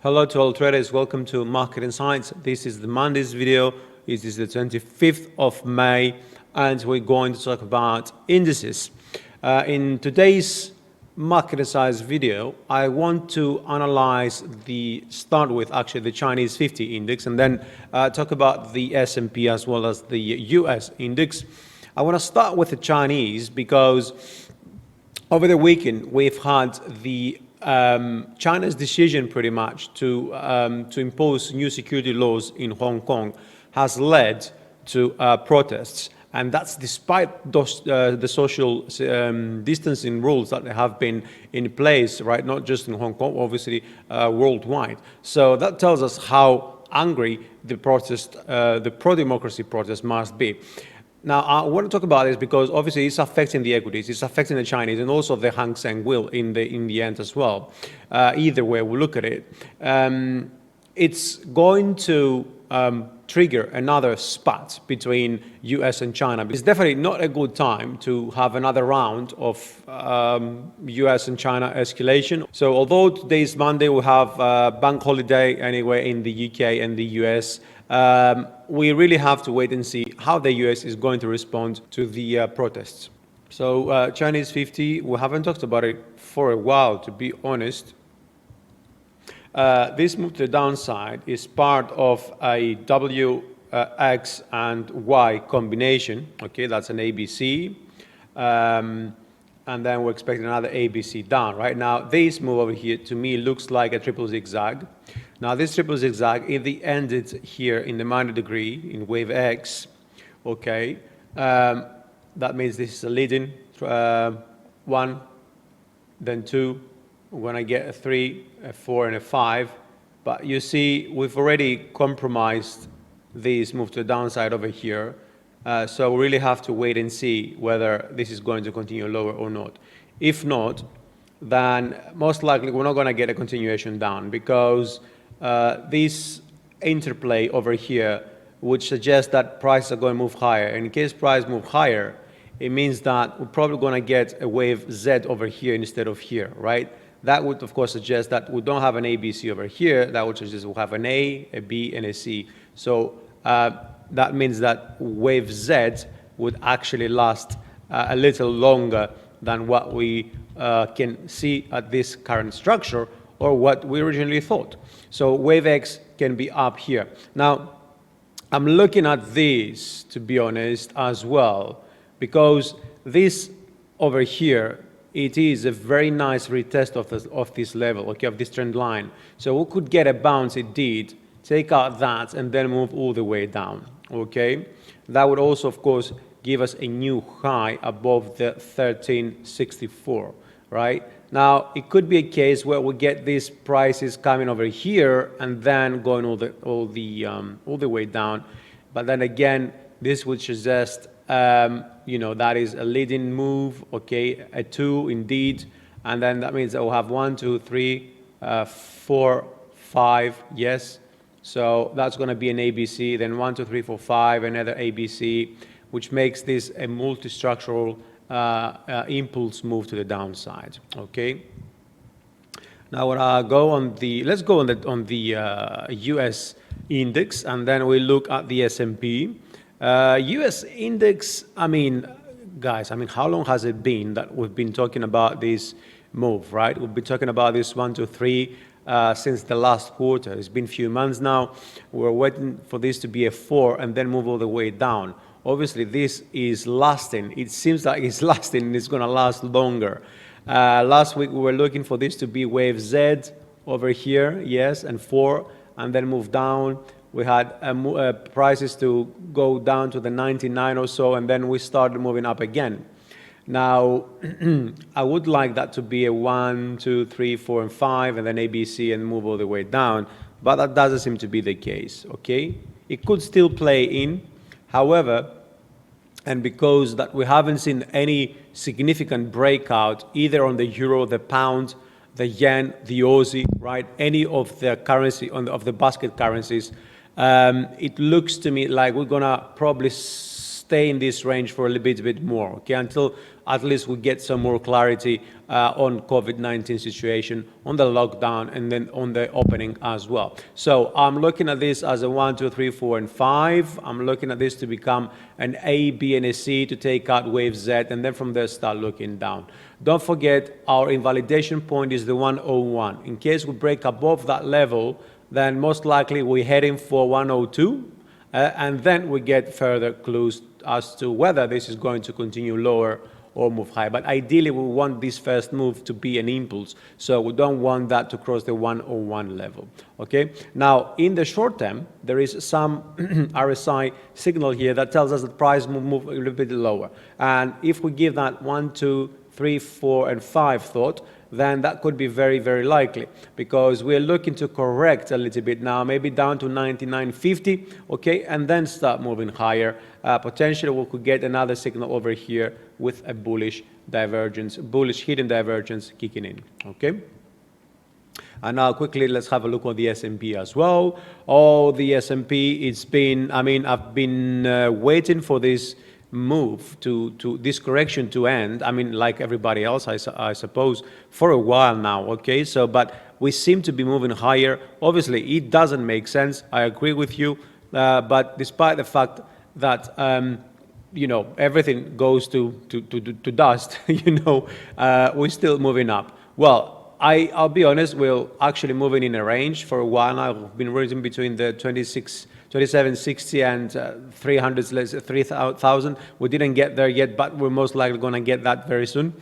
Hello to all traders, welcome to Market Insights. This is the Monday's video. It is the 25th of May and we're going to talk about indices. In today's Market Insights video, I want to analyze start with actually the Chinese 50 index and then talk about the S&P as well as the US index. I want to start with the Chinese because over the weekend we've had China's decision pretty much to impose new security laws in Hong Kong has led to protests, and that's despite the social distancing rules that have been in place, right? Not just in Hong Kong, obviously worldwide. So that tells us how angry the protest, the pro-democracy protest must be. Now, I want to talk about this because obviously it's affecting the equities, it's affecting the Chinese and also the Hang Seng will in the end as well. Either way we look at it, it's going to trigger another spat between US and China. It's definitely not a good time to have another round of US and China escalation. So although today is Monday, we have bank holiday anyway in the UK and the US, we really have to wait and see how the US is going to respond to the protests. So Chinese 50, we haven't talked about it for a while, to be honest. This move to the downside is part of a W, X and Y combination. Okay, that's an ABC. And then we're expecting another ABC down. Right now, this move over here to me looks like a triple zigzag. Now this triple zigzag, if it ended here in the minor degree in wave X, okay, that means this is a leading 1, then 2. We're going to get a 3, a 4, and a 5. But you see, we've already compromised this move to the downside over here. So we really have to wait and see whether this is going to continue lower or not. If not, then most likely we're not going to get a continuation down because this interplay over here would suggest that prices are going to move higher. And in case prices move higher, it means that we're probably going to get a wave Z over here instead of here, right? That would, of course, suggest that we don't have an ABC over here. That would suggest we'll have an A, a B, and a C. So that means that wave Z would actually last a little longer than what we can see at this current structure or what we originally thought. So wave X can be up here. Now, I'm looking at this, to be honest, as well, because this over here, it is a very nice retest of this level, okay, of this trend line. So we could get a bounce, it did, take out that, and then move all the way down, okay? That would also, of course, give us a new high above the 1364, right? Now, it could be a case where we get these prices coming over here and then going all the way down. But then again, this would suggest, you know, that is a leading move, okay, a 2 indeed. And then that means that we'll have 1, 2, 3, 4, 5, yes. So that's going to be an ABC, then 1, 2, 3, 4, 5, another ABC, which makes this a multi-structural impulse move to the downside. Okay. Now when I go on let's go on the US index, and then we look at the S&P. US index. I mean, guys. I mean, how long has it been that we've been talking about this move? Right. We've been talking about this 1, 2, 3 since the last quarter. It's been a few months now. We're waiting for this to be a 4 and then move all the way down. Obviously, this is lasting. It seems like it's lasting and it's going to last longer. Last week, we were looking for this to be wave Z over here, yes, and 4, and then move down. We had prices to go down to the 99 or so, and then we started moving up again. Now, I would like that to be a 1, 2, 3, 4, and 5, and then ABC and move all the way down, but that doesn't seem to be the case, okay? It could still play in. However, and because that we haven't seen any significant breakout either on the euro, the pound, the yen, the Aussie, right? Any of the currency of the basket currencies, it looks to me like we're gonna probably stay in this range for a little bit more, okay, until at least we get some more clarity on COVID-19 situation, on the lockdown, and then on the opening as well. So I'm looking at this as a 1, 2, 3, 4, and 5. I'm looking at this to become an A, B, and a C to take out wave Z, and then from there start looking down. Don't forget, our invalidation point is the 101. In case we break above that level, then most likely we're heading for 102, and then we get further clues as to whether this is going to continue lower or move higher. But ideally, we want this first move to be an impulse, so we don't want that to cross the 101 level, okay? Now, in the short term, there is some RSI signal here that tells us the price will move a little bit lower. And if we give that 1, 2, 3, 4, and 5 thought, then that could be very, very likely, because we're looking to correct a little bit now, maybe down to 99.50, okay, and then start moving higher. Potentially, we could get another signal over here with a bullish divergence, bullish hidden divergence kicking in, okay? And now quickly, let's have a look at the S&P as well. Oh, the S&P, it's been, I mean, I've been waiting for this move to this correction to end. I mean, like everybody else, I suppose, for a while now, okay? So, but we seem to be moving higher. Obviously, it doesn't make sense. I agree with you. But despite the fact that, you know, everything goes to dust, you know, we're still moving up. Well, I'll be honest, we're actually moving in a range for a while now. We've been ranging between the 2760 and 3,000. We didn't get there yet, but we're most likely going to get that very soon.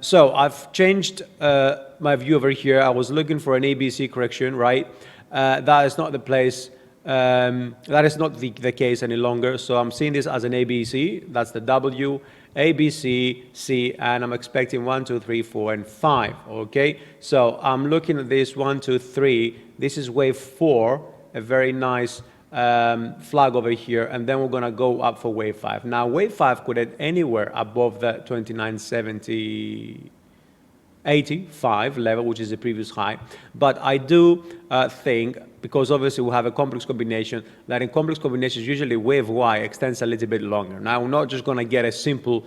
So I've changed my view over here. I was looking for an ABC correction, right? That is not the place. That is not the case any longer. So I'm seeing this as an ABC. That's the W, ABC, C, and I'm expecting 1, 2, 3, 4, and 5. Okay. So I'm looking at this 1, 2, 3. This is wave 4, a very nice flag over here, and then we're going to go up for wave 5. Now, wave 5 could head anywhere above the 2970.85 level, which is the previous high. But I do think, because obviously we have a complex combination, that in complex combinations, usually wave Y extends a little bit longer. Now, we're not just going to get a simple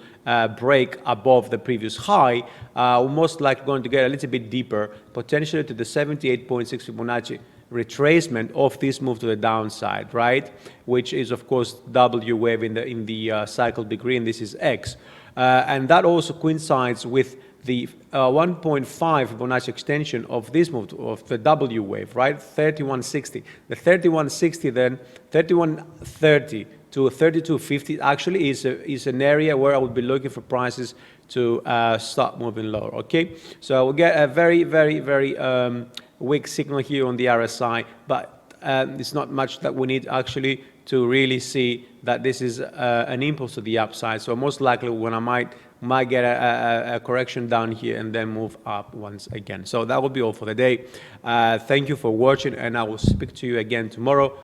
break above the previous high. We're most likely going to get a little bit deeper, potentially to the 78.6 Fibonacci retracement of this move to the downside, right? Which is, of course, W wave in the cycle degree, and this is X. And that also coincides with the 1.5 Fibonacci extension of this move, of the W wave, right? 3160. The 3160 then, 3130 to 3250 actually is an area where I would be looking for prices to start moving lower, okay? So we'll get a very, very, very weak signal here on the RSI, but it's not much that we need actually to really see that this is an impulse to the upside. So most likely when I might get a correction down here and then move up once again. So that will be all for the day. Thank you for watching, and I will speak to you again tomorrow